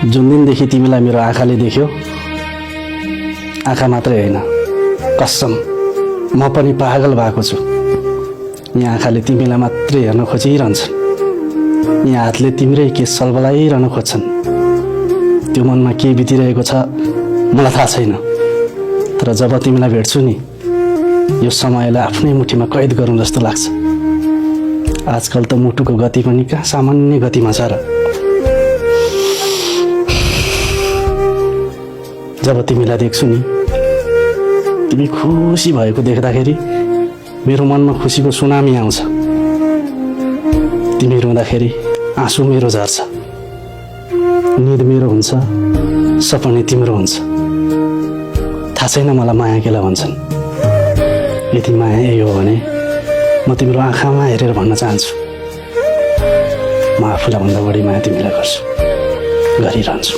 जुन दिनदेखि तिमीलाई मेरो आँखाले देख्यो, आँखा मात्रै होइन कसम म पनि पागल भएको छु। यहाँ आँखाले तिमीलाई मात्रै हेर्न खोजिरहन्छन्, यहाँ हातले तिम्रै केस सलबलाइरहन खोज्छन्। त्यो मनमा के बितिरहेको छ मलाई थाहा छैन, तर जब तिमीलाई भेट्छु नि यो समयलाई आफ्नै मुठीमा कैद गरौँ जस्तो लाग्छ। आजकल त मुटुको गति पनि कहाँ सामान्य गतिमा छ र। जब तिमीलाई देख्छु नि, तिमी खुसी भएको देख्दाखेरि मेरो मनमा खुसीको सुनामी आउँछ। तिमी रुँदाखेरि आँसु मेरो झर्छ। निद मेरो हुन्छ, सपने तिम्रो हुन्छ। थाहा छैन मलाई माया केलाई भन्छन्। यदि माया यही हो भने म तिम्रो आँखामा हेरेर भन्न चाहन्छु, म आफूलाई भन्दा बढी माया तिमीलाई गर्छु, गरिरहन्छु।